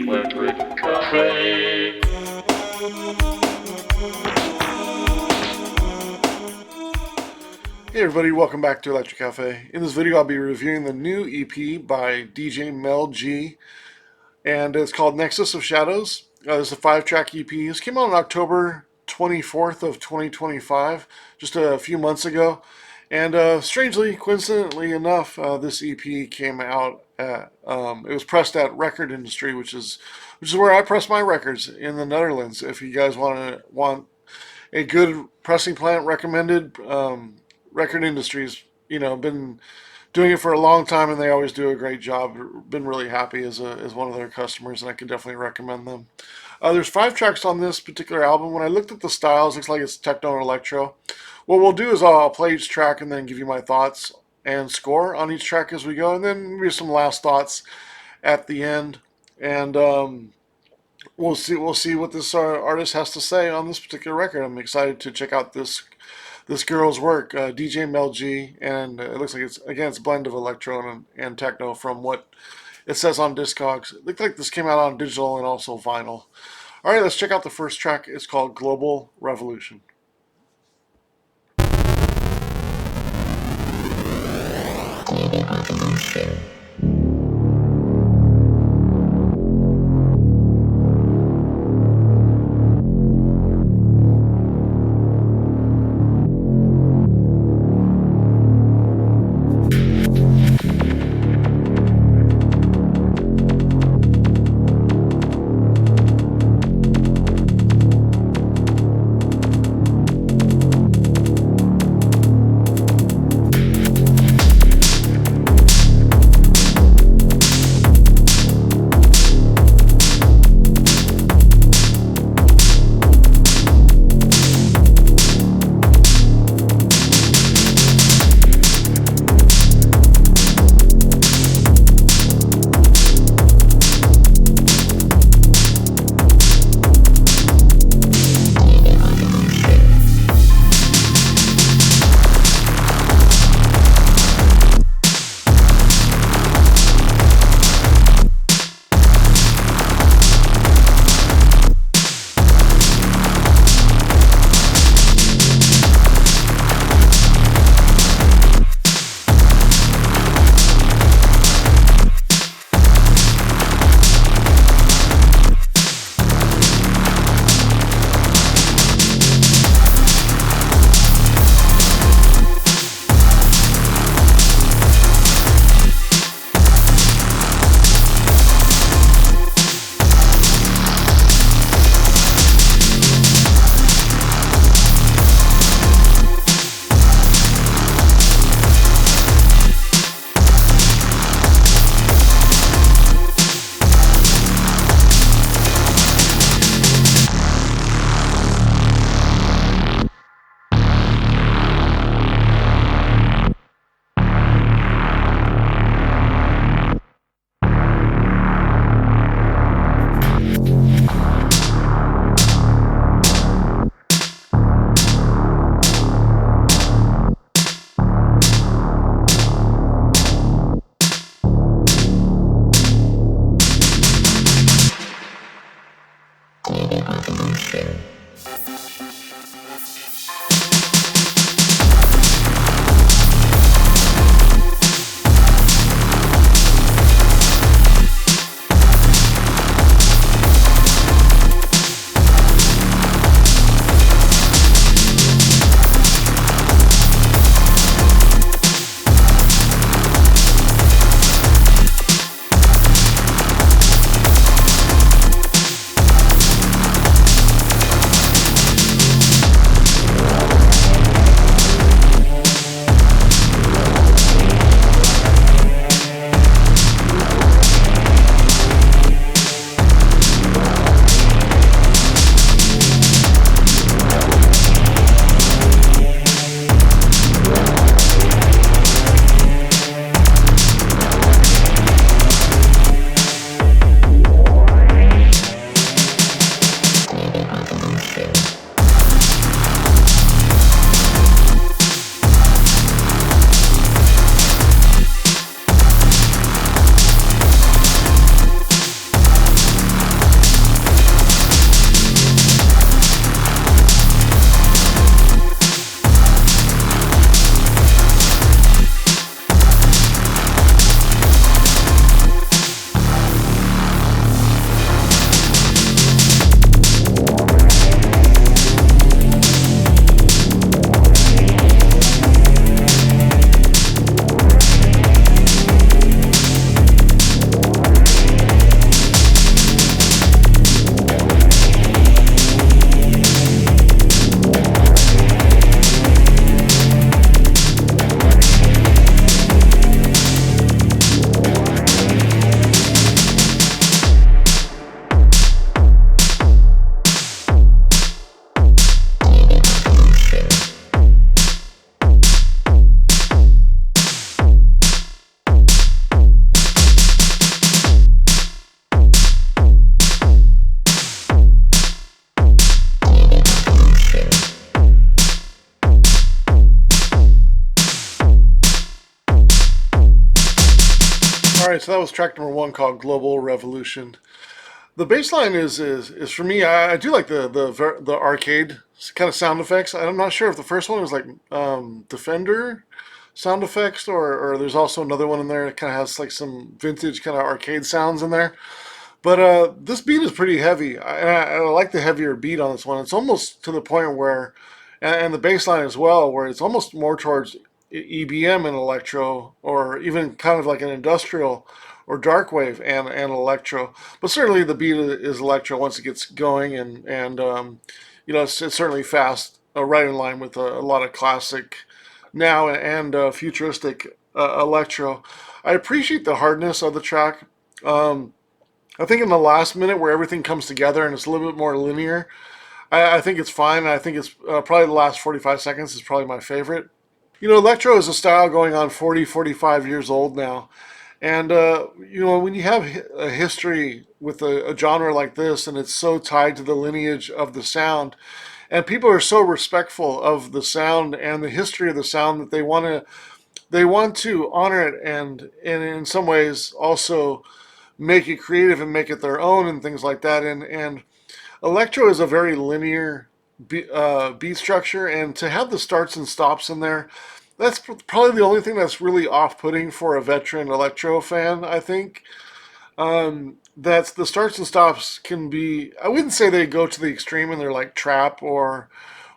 Electric Cafe. Hey everybody, welcome back to Electro Cafe. In this video I'll be reviewing the new EP by DJ MELL, and it's called Nexus of Shadows. This is a 5-track EP. This came out on October 24th of 2025, just a few months ago. And strangely, coincidentally enough, this EP came out at, it was pressed at Record Industry, which is where I press my records in the Netherlands. If you guys want a good pressing plant recommended, Record Industries, been doing it for a long time, and they always do a great job. Been really happy as one of their customers, and I can definitely recommend them. There's 5 tracks on this particular album. When I looked at the styles, it looks like it's techno and electro. What we'll do is I'll play each track and then give you my thoughts and score on each track as we go, and then maybe some last thoughts at the end. And we'll see what this artist has to say on this particular record. I'm excited to check out this girl's work, DJ MELL, and it looks like it's a blend of electro and techno from what it says on Discogs. It looked like this came out on digital and also vinyl. All right, let's check out the first track. It's called Global Revolution. Global Revolution. All right, so that was track number one called Global Revolution. The bass line is for me. I do like the arcade kind of sound effects. I'm not sure if the first one was like Defender sound effects, or there's also another one in there that kind of has like some vintage kind of arcade sounds in there. But this beat is pretty heavy. I like the heavier beat on this one. It's almost to the point where, and the bass line as well, where it's almost more towards EBM and electro, or even kind of like an industrial or dark wave and electro. But certainly the beat is electro once it gets going, and it's certainly fast, right in line with a lot of classic now and futuristic electro. I appreciate the hardness of the track. Um, I think in the last minute where everything comes together and it's a little bit more linear, I think it's fine. I think it's probably the last 45 seconds is probably my favorite. Electro is a style going on 40, 45 years old now. And, when you have a history with a genre like this and it's so tied to the lineage of the sound, and people are so respectful of the sound and the history of the sound that they want to honor it and in some ways also make it creative and make it their own and things like that. And electro is a very linear beat structure, and to have the starts and stops in there, that's probably the only thing that's really off-putting for a veteran electro fan. I think that's the starts and stops can be. I wouldn't say they go to the extreme and they're like trap or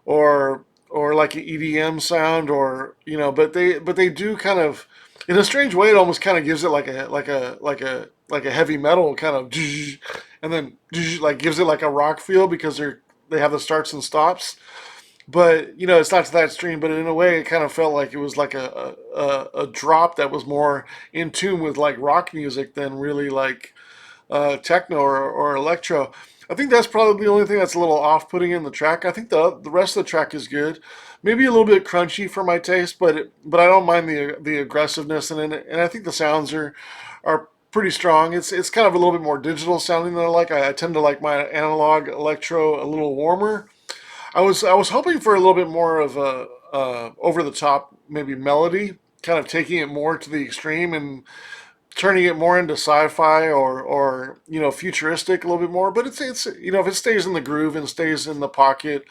like an EDM sound, or but they do kind of, in a strange way, it almost kind of gives it like a heavy metal kind of, and then like gives it like a rock feel because they have the starts and stops. But it's not to that extreme. But in a way, it kind of felt like it was like a drop that was more in tune with like rock music than really like techno or electro. I think that's probably the only thing that's a little off-putting in the track. I think the rest of the track is good, maybe a little bit crunchy for my taste, but I don't mind the aggressiveness in it, and I think the sounds are pretty strong. It's kind of a little bit more digital sounding than I like. I tend to like my analog electro a little warmer. I was hoping for a little bit more of a over the top maybe melody, kind of taking it more to the extreme and turning it more into sci-fi or futuristic a little bit more. But it's if it stays in the groove and stays in the pocket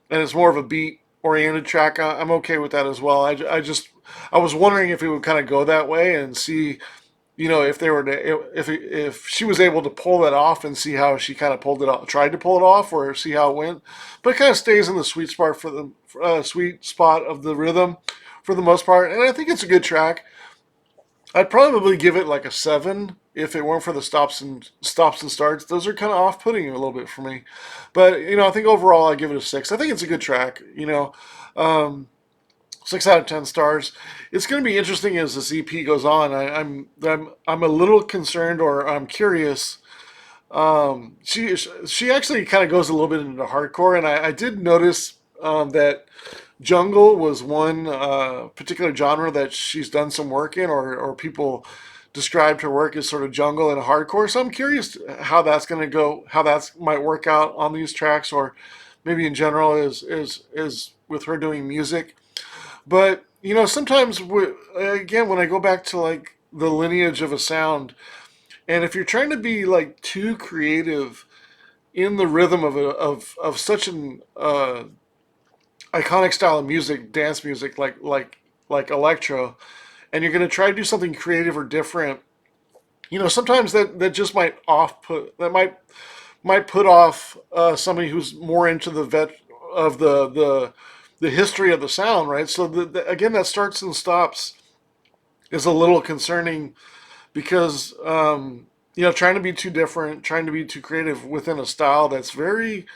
and it's more of a beat oriented track, I'm okay with that as well. I was wondering if it would kind of go that way and see if they were to, if she was able to pull that off and see how she kind of pulled it off, tried to pull it off, or see how it went. But it kind of stays in the sweet spot for the sweet spot of the rhythm for the most part, and I think it's a good track. I'd probably give it like a 7 if it weren't for the stops and starts. Those are kind of off-putting a little bit for me, but I think overall I give it a 6. I think it's a good track. 6 out of 10 stars. It's going to be interesting as this EP goes on. I'm a little concerned, or I'm curious. She actually kind of goes a little bit into hardcore, and I did notice that jungle was one particular genre that she's done some work in, or people described her work as sort of jungle and hardcore. So I'm curious how that's going to go, how that might work out on these tracks, or maybe in general is with her doing music. But sometimes again, when I go back to like the lineage of a sound, and if you're trying to be like too creative in the rhythm of such an iconic style of music, dance music, like electro, and you're going to try to do something creative or different, sometimes that just might off put that might put off somebody who's more into the vet of the history of the sound, right? So again, that starts and stops is a little concerning because trying to be too different, trying to be too creative within a style that's very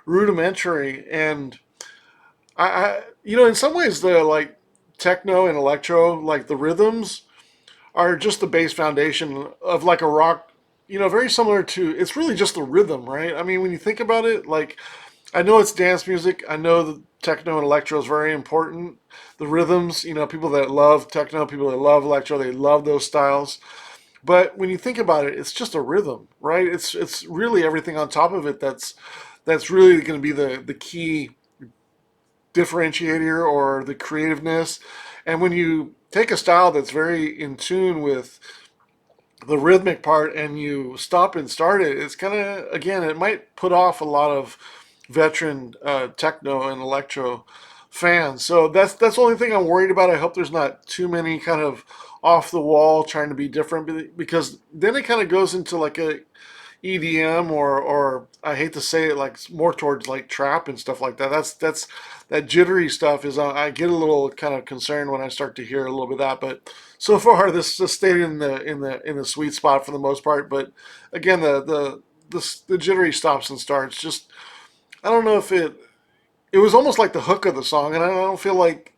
rudimentary. And in some ways, the like techno and electro, like the rhythms are just the base foundation of like a rock, very similar to, it's really just the rhythm, right? I mean, when you think about it, like, I know it's dance music. I know the techno and electro is very important. The rhythms, people that love techno, people that love electro, they love those styles. But when you think about it, it's just a rhythm, right? It's really everything on top of it that's really going to be the key differentiator or the creativeness. And when you take a style that's very in tune with the rhythmic part and you stop and start it, it's kind of, again, it might put off a lot of veteran techno and electro fans. So that's the only thing I'm worried about. I hope there's not too many kind of off the wall trying to be different, because then it kind of goes into like a EDM, or I hate to say it, like more towards like trap and stuff like that. That's that jittery stuff is, I get a little kind of concerned when I start to hear a little bit of that. But so far, this just stayed in the sweet spot for the most part. But again, the jittery stops and starts, just, I don't know if it was almost like the hook of the song, and I don't feel like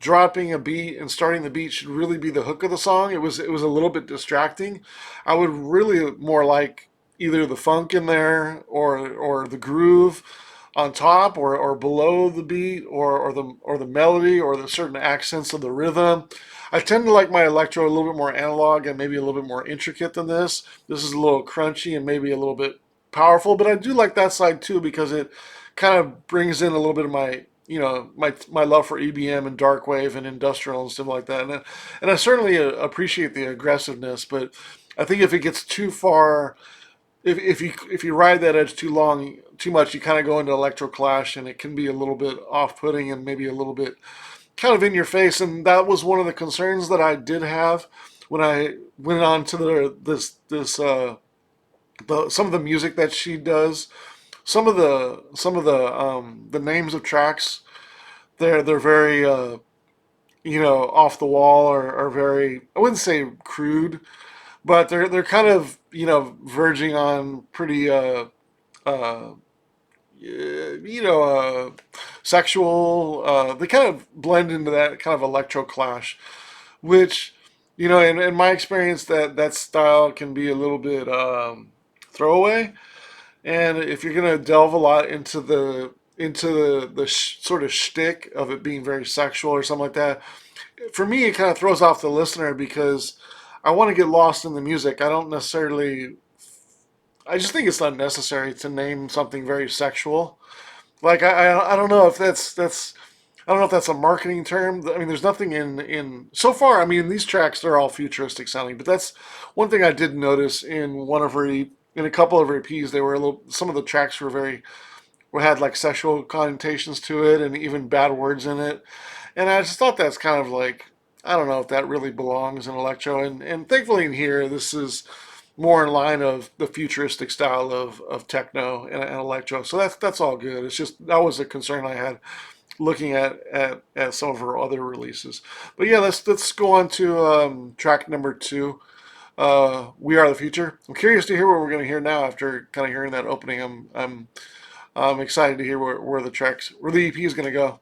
dropping a beat and starting the beat should really be the hook of the song. It was a little bit distracting. I would really more like either the funk in there, or the groove on top, or below the beat, or the melody, or the certain accents of the rhythm. I tend to like my electro a little bit more analog and maybe a little bit more intricate than this. This is a little crunchy and maybe a little bit powerful, but I do like that side too, because it kind of brings in a little bit of my, my love for EBM and dark wave and industrial and stuff like that. And I certainly appreciate the aggressiveness, but I think if it gets too far, if you ride that edge too much, you kind of go into electro clash, and it can be a little bit off-putting and maybe a little bit kind of in your face. And that was one of the concerns that I did have when I went on to some of the music that she does. Some of the names of tracks, they're very off the wall, or very, I wouldn't say crude, but they're kind of, verging on pretty uh sexual. They kind of blend into that kind of electro clash, which, in my experience, that style can be a little bit throwaway. And if you're gonna delve a lot into the sort of shtick of it being very sexual or something like that, for me it kind of throws off the listener, because I want to get lost in the music. I don't necessarily. I just think it's unnecessary to name something very sexual. Like, I don't know if that's I don't know if that's a marketing term. I mean, there's nothing in so far. I mean, these tracks, they're all futuristic sounding, but that's one thing I did notice in one of her in a couple of her EPs. They were a little. Some of the tracks were very, had like sexual connotations to it, and even bad words in it. And I just thought that's kind of like, I don't know if that really belongs in electro. And thankfully in here, this is more in line of the futuristic style of techno and electro. So that's all good. It's just that was a concern I had looking at some of her other releases. But yeah, let's go on to track number 2. We Are the Future. I'm curious to hear what we're going to hear now after kind of hearing that opening. I'm excited to hear where the EP is going to go.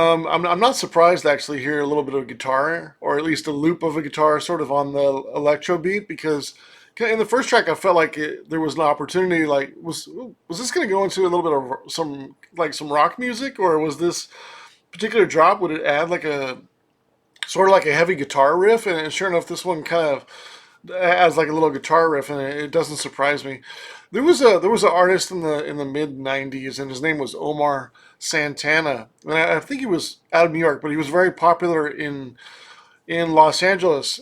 I'm not surprised to actually hear a little bit of guitar, or at least a loop of a guitar, sort of on the electro beat, because in the first track I felt like there was an opportunity. Like, was this going to go into a little bit of some rock music, or was this particular drop, would it add like a sort of like a heavy guitar riff? And sure enough, this one kind of as like a little guitar riff, and it doesn't surprise me. There was an artist in the mid '90s, and his name was Omar Santana, and I think he was out of New York, but he was very popular in Los Angeles.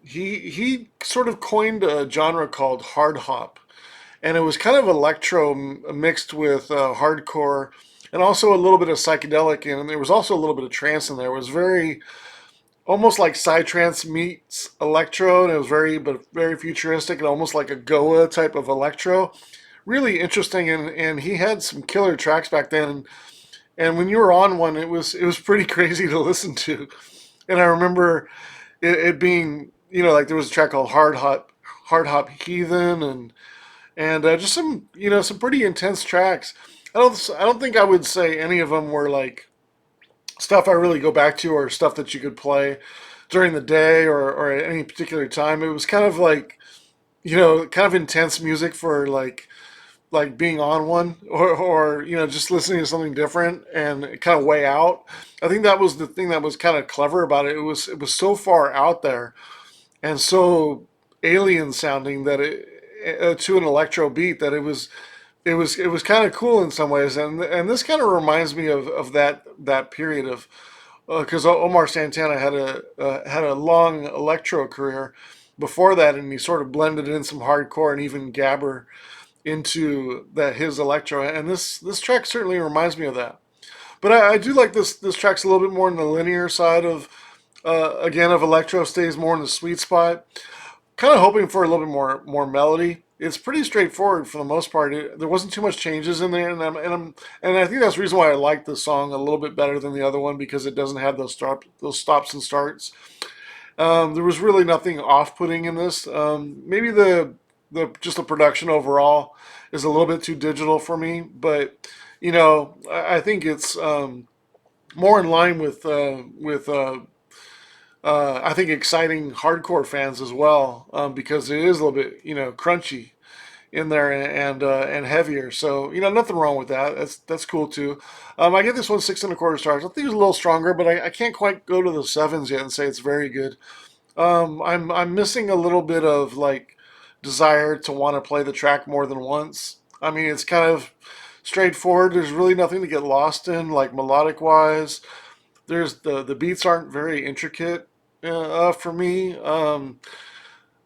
He sort of coined a genre called hard hop, and it was kind of electro mixed with hardcore, and also a little bit of psychedelic, and there was also a little bit of trance in there. It was very almost like psytrance meets electro, and it was very futuristic and almost like a Goa type of electro. Really interesting, and he had some killer tracks back then. And when you were on one, it was pretty crazy to listen to. And I remember it being, like there was a track called Hard Hop Heathen, and just some some pretty intense tracks. I don't think I would say any of them were like stuff I really go back to, or stuff that you could play during the day, or at any particular time. It was kind of like, kind of intense music for like being on one, or just listening to something different and kind of way out. I think that was the thing that was kind of clever about it. It was so far out there and so alien sounding that to an electro beat, that it was kind of cool in some ways. And this kind of reminds me of that period of, because Omar Santana had a long electro career before that, and he sort of blended in some hardcore and even gabber into that his electro. And this track certainly reminds me of that. But I do like this track's a little bit more in the linear side of, again, of electro. Stays more in the sweet spot. Kind of hoping for a little bit more melody. It's pretty straightforward for the most part. There wasn't too much changes in there, and I think that's the reason why I like this song a little bit better than the other one, because it doesn't have those stops and starts. There was really nothing off-putting in this. Maybe the just the production overall is a little bit too digital for me, but I think it's more in line with I think exciting hardcore fans as well, because it is a little bit crunchy in there, and heavier. So nothing wrong with that. That's cool too. I give this one 6.25 stars. I think it's a little stronger, but I can't quite go to the sevens yet and say it's very good. I'm missing a little bit of like desire to want to play the track more than once. I mean, it's kind of straightforward. There's really nothing to get lost in, like melodic wise. The beats aren't very intricate for me.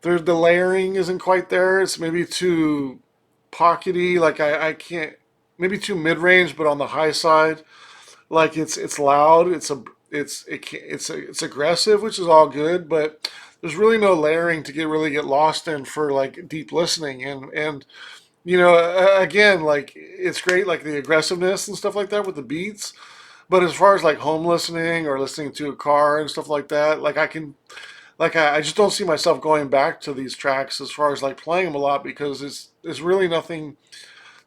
The layering isn't quite there. It's maybe too pockety. Like I can't, maybe too mid range, but on the high side. Like it's loud. It's aggressive, which is all good, but there's really no layering to really get lost in for like deep listening. And again, like it's great, like the aggressiveness and stuff like that with the beats. But as far as like home listening or listening to a car and stuff like that, like I just don't see myself going back to these tracks as far as like playing them a lot, because it's really nothing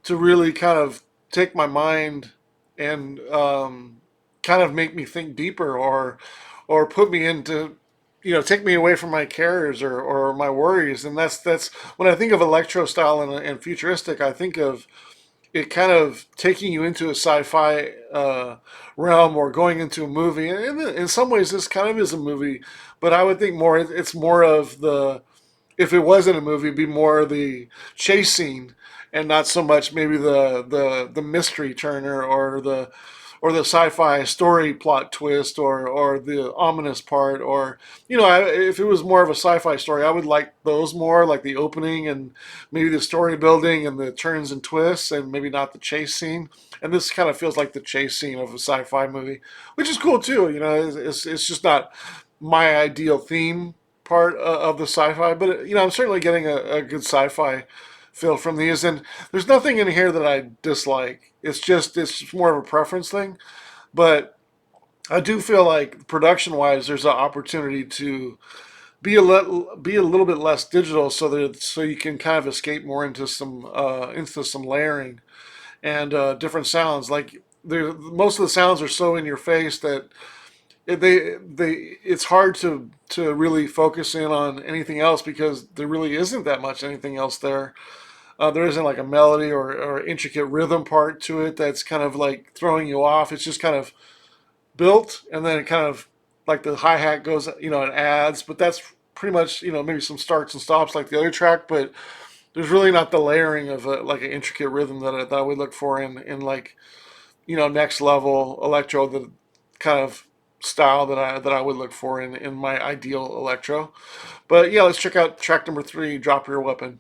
to really kind of take my mind and kind of make me think deeper, or put me into, take me away from my cares, or my worries. And that's when I think of electro style and futuristic, I think of it kind of taking you into a sci-fi realm, or going into a movie. And in some ways, this kind of is a movie, but I would think more it's more of the, if it wasn't a movie, it'd be more the chase scene, and not so much maybe the mystery turner, or the sci-fi story plot twist, or the ominous part, or if it was more of a sci-fi story, I would like those more, like the opening and maybe the story building and the turns and twists, and maybe not the chase scene. And this kind of feels like the chase scene of a sci-fi movie, which is cool too. It's just not my ideal theme part of the sci-fi, but I'm certainly getting a good sci-fi feel from these. And there's nothing in here that I dislike. It's more of a preference thing. But I do feel like production wise, there's an opportunity to be a little bit less digital, so you can kind of escape more into some layering and different sounds. Like most of the sounds are so in your face that it's hard to really focus in on anything else because there really isn't that much anything else there. There isn't like a melody or intricate rhythm part to it that's kind of like throwing you off. It's just kind of built, and then it kind of like the hi hat goes, and adds. But that's pretty much, maybe some starts and stops like the other track. But there's really not the layering of like an intricate rhythm that I would look for in like next level electro, the kind of style that I would look for in my ideal electro. But yeah, let's check out track number 3, Drop Your Weapon.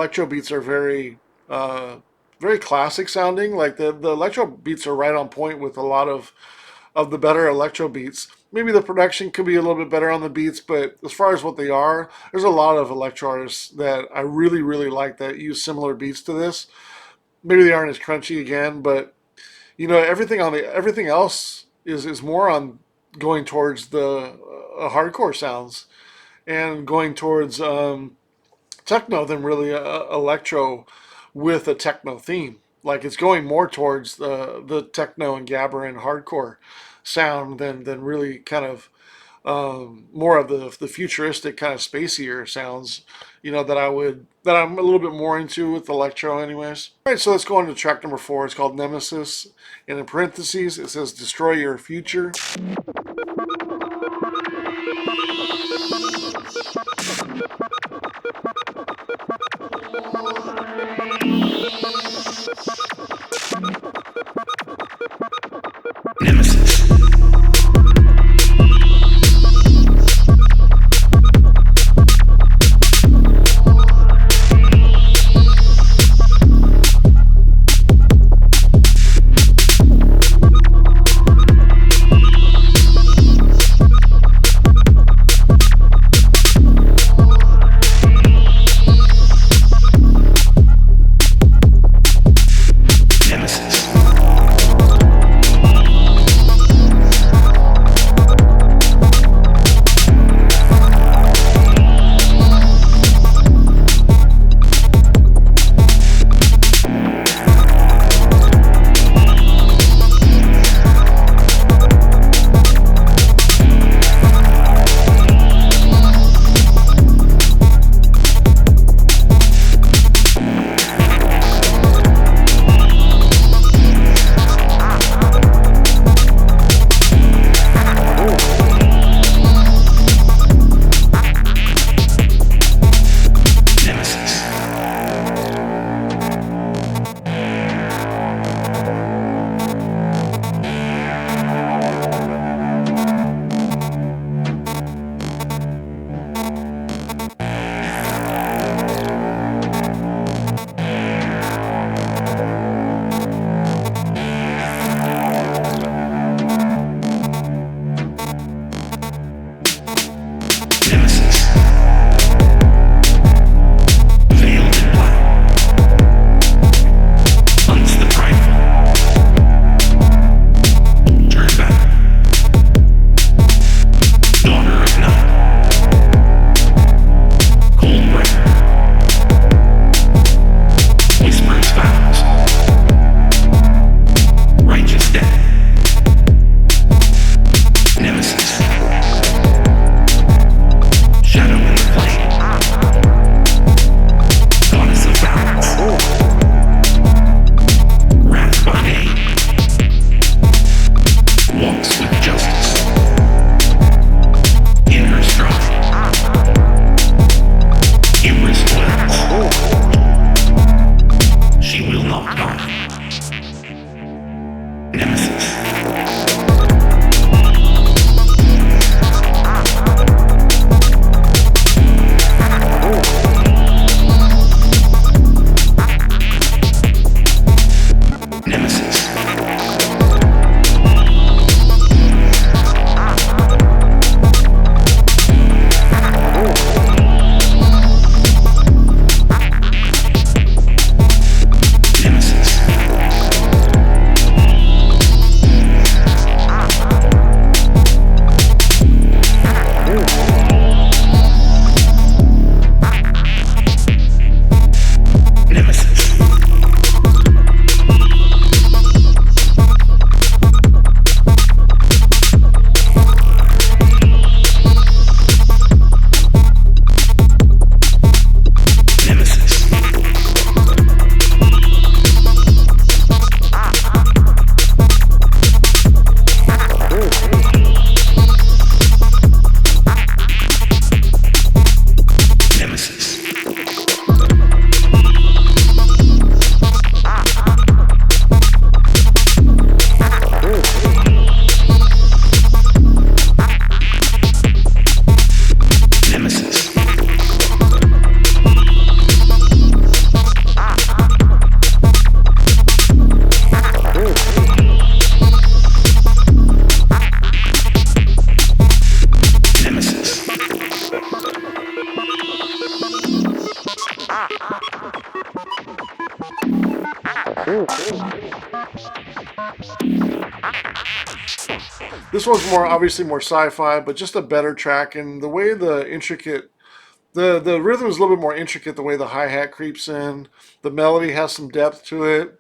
electro beats are very classic sounding. Like the electro beats are right on point with a lot of the better electro beats. Maybe the production could be a little bit better on the beats, but as far as what they are, there's a lot of electro artists that I really, really like that use similar beats to this. Maybe they aren't as crunchy again, but everything else is more on going towards the hardcore sounds and going towards techno than really electro with a techno theme. Like it's going more towards the techno and gabber and hardcore sound than really kind of more of the futuristic kind of spacier sounds, that I'm a little bit more into with electro, anyways. All right, so let's go on to track number 4. It's called Nemesis, and in parentheses it says "Destroy Your Future." This one's more obviously more sci-fi, but just a better track, and the way the rhythm is a little bit more intricate. The way the hi-hat creeps in, the melody has some depth to it.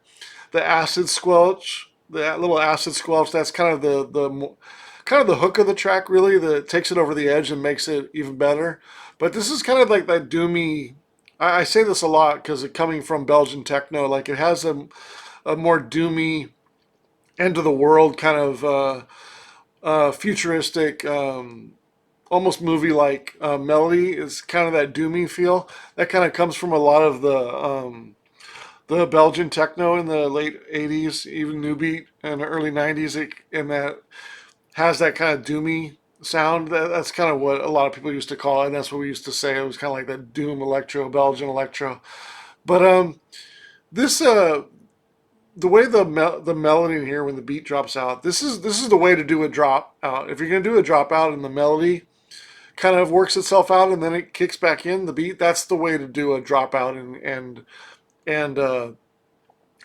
The acid squelch, that little acid squelch, that's kind of the hook of the track, really, that takes it over the edge and makes it even better. But this is kind of like that doomy. I say this a lot because it coming from Belgian techno, like it has a more doomy end of the world kind of futuristic, almost movie like melody. Is kind of that doomy feel that kind of comes from a lot of the Belgian techno in the late 80s, even new beat and the early 90s, and that has that kind of doomy sound. That's kind of what a lot of people used to call it, and that's what we used to say. It was kind of like that doom electro, Belgian electro. But this the way the melody in here when the beat drops out, this is the way to do a drop out. If you're gonna do a drop out and the melody kind of works itself out and then it kicks back in the beat, that's the way to do a drop out and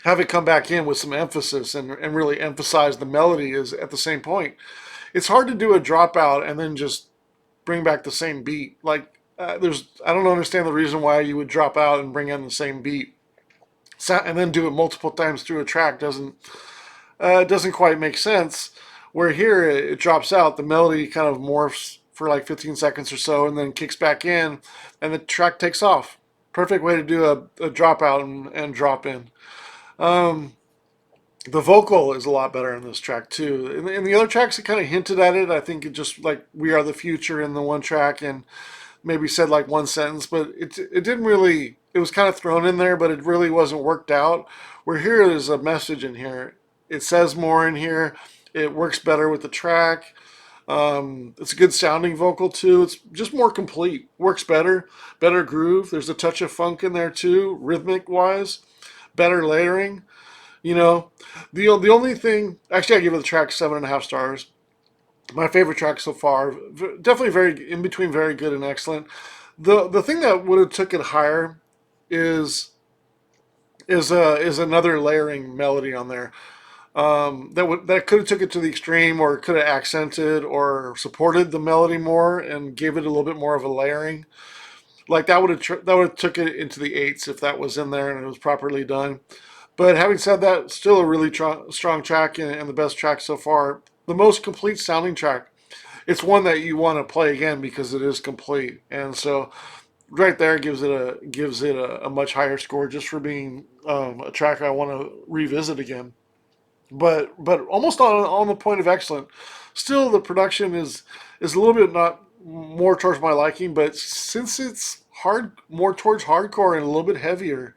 have it come back in with some emphasis and really emphasize the melody is at the same point. It's hard to do a dropout and then just bring back the same beat. Like I don't understand the reason why you would drop out and bring in the same beat, and then do it multiple times through a track. Doesn't quite make sense. Where here it drops out, the melody kind of morphs for like 15 seconds or so, and then kicks back in, and the track takes off. Perfect way to do a drop out and drop in. Um, the vocal is a lot better in this track too. In the other tracks, it kind of hinted at it. I think it just like "We Are the Future" in the one track, and maybe said like one sentence, but it didn't really. It was kind of thrown in there, but it really wasn't worked out. Where here is a message in here. It says more in here. It works better with the track. It's a good sounding vocal too. It's just more complete. Works better. Better groove. There's a touch of funk in there too, rhythmic wise. Better layering. You know, the only thing. Actually, I give the track 7.5 stars. My favorite track so far. Definitely very in between very good and excellent. The thing that would have took it higher is is another layering melody on there. That could have took it to the extreme, or could have accented or supported the melody more and gave it a little bit more of a layering. Like that would have took it into the eights if that was in there and it was properly done. But having said that, still a really strong track and the best track so far. The most complete sounding track. It's one that you want to play again because it is complete, and so right there gives it a much higher score just for being a track I want to revisit again. But almost on the point of excellent. Still, the production is a little bit not more towards my liking, but since it's more towards hardcore and a little bit heavier,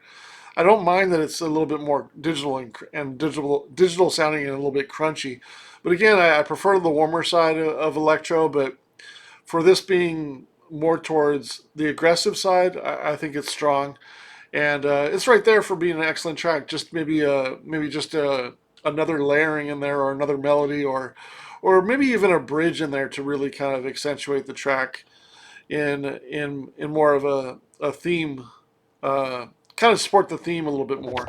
I don't mind that it's a little bit more digital and digital sounding and a little bit crunchy. But again, I prefer the warmer side of electro. But for this being more towards the aggressive side, I think it's strong, and it's right there for being an excellent track. Just maybe just another layering in there, or another melody, or maybe even a bridge in there to really kind of accentuate the track in more of a theme, kind of support the theme a little bit more.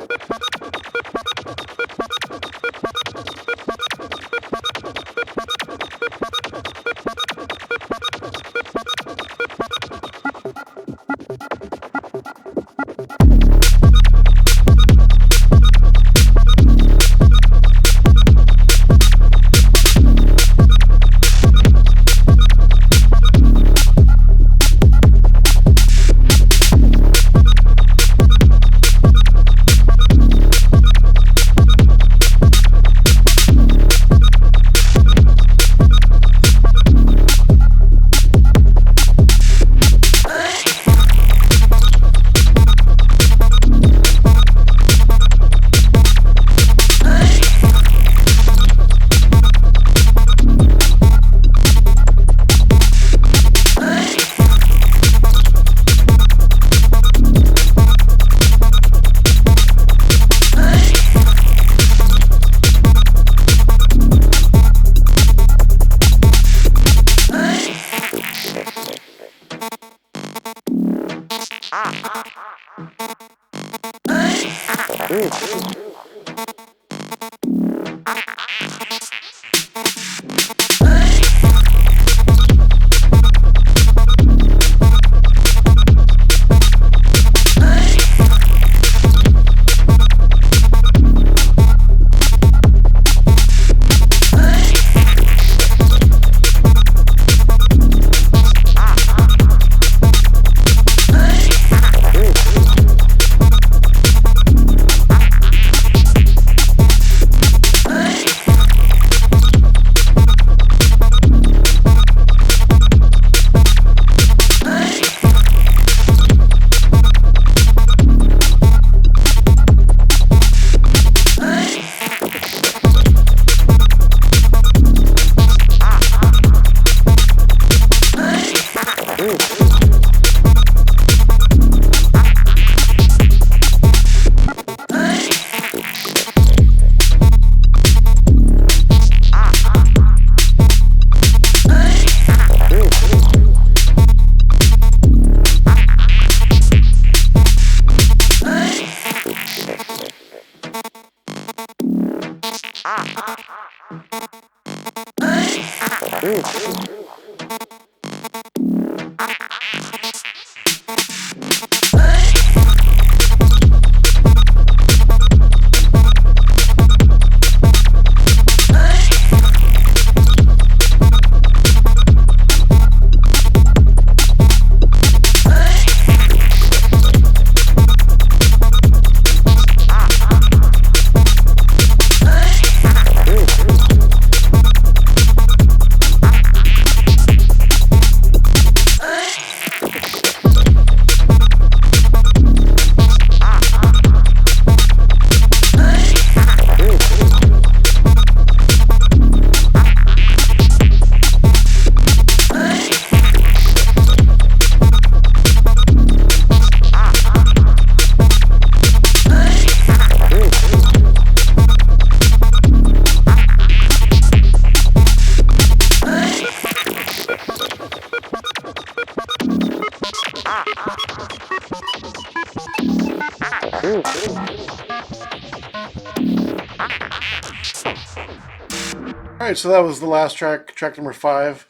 Alright, so that was the last track, track number 5,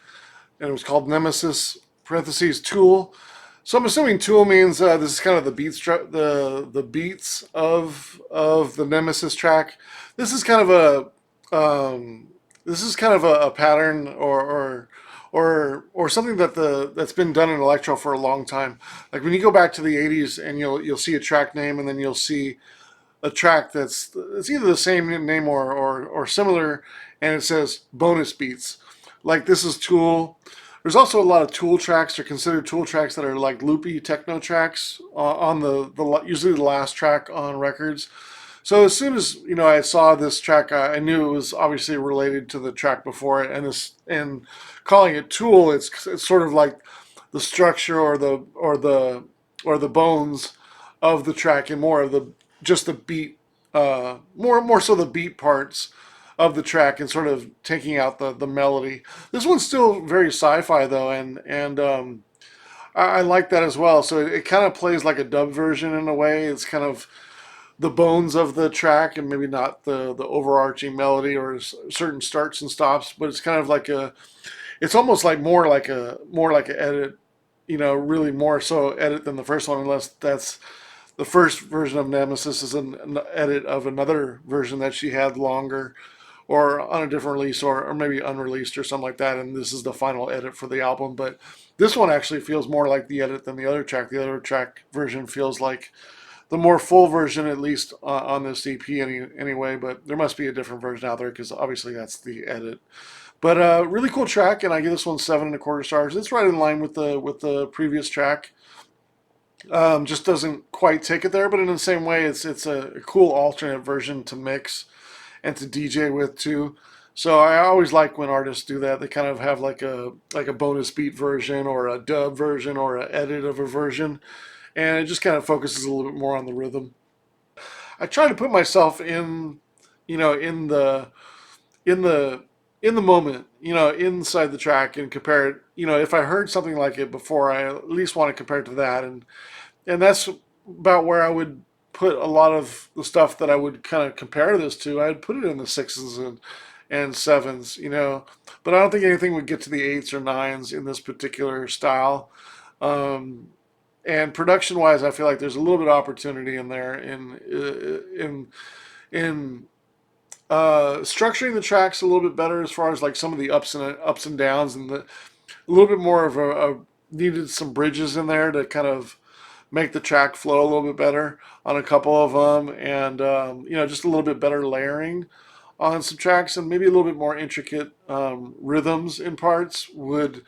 and it was called Nemesis, parentheses, Tool. So I'm assuming Tool means this is kind of the beats of the Nemesis track. This is kind of a pattern or something that's been done in electro for a long time. Like when you go back to the 80s and you'll see a track name and then you'll see a track it's either the same name or similar, and it says bonus beats. Like this is Tool. There's also a lot of Tool tracks. They're considered Tool tracks that are like loopy techno tracks on the usually the last track on records. So as soon as I saw this track, I knew it was obviously related to the track before it, and calling it Tool, it's sort of like the structure or the bones of the track, and more of the beat, more so the beat parts of the track, and sort of taking out the melody. This one's still very sci-fi though, and I like that as well. So it kind of plays like a dub version in a way. It's kind of the bones of the track, and maybe not the overarching melody or certain starts and stops, but it's kind of like it's almost like more like a edit, really more so edit than the first one, unless that's the first version of Nemesis is an edit of another version that she had longer or on a different release, or maybe unreleased or something like that, and this is the final edit for the album. But this one actually feels more like the edit than the other track. The other track version feels like the more full version, at least on this EP anyway, but there must be a different version out there because obviously that's the edit. But really cool track, and I give this one 7.25 stars. It's right in line with the previous track. Just doesn't quite take it there, but in the same way, it's a cool alternate version to mix and to DJ with too. So I always like when artists do that. They kind of have like a bonus beat version or a dub version or an edit of a version, and it just kind of focuses a little bit more on the rhythm. I try to put myself in, in the moment, inside the track, and compare it. If I heard something like it before, I at least want to compare it to that, and that's about where I would put a lot of the stuff that I would kind of compare this to. I'd put it in the 6s and 7s, but I don't think anything would get to the 8s or 9s in this particular style. And production wise, I feel like there's a little bit of opportunity in there in structuring the tracks a little bit better, as far as like some of the ups and downs, and a little bit more of a needed some bridges in there to kind of make the track flow a little bit better on a couple of them, and just a little bit better layering on some tracks, and maybe a little bit more intricate rhythms in parts would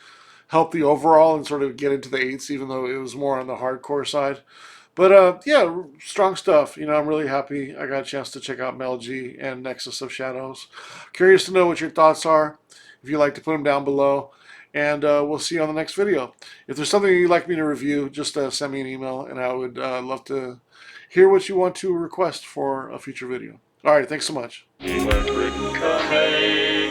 help the overall and sort of get into the 8s, even though it was more on the hardcore side. But yeah, strong stuff. I'm really happy I got a chance to check out MELL and Nexus of Shadows. Curious to know what your thoughts are. If you'd like to put them down below. And we'll see you on the next video. If there's something you'd like me to review, just send me an email, and I would love to hear what you want to request for a future video. All right, thanks so much. Electric Cafe.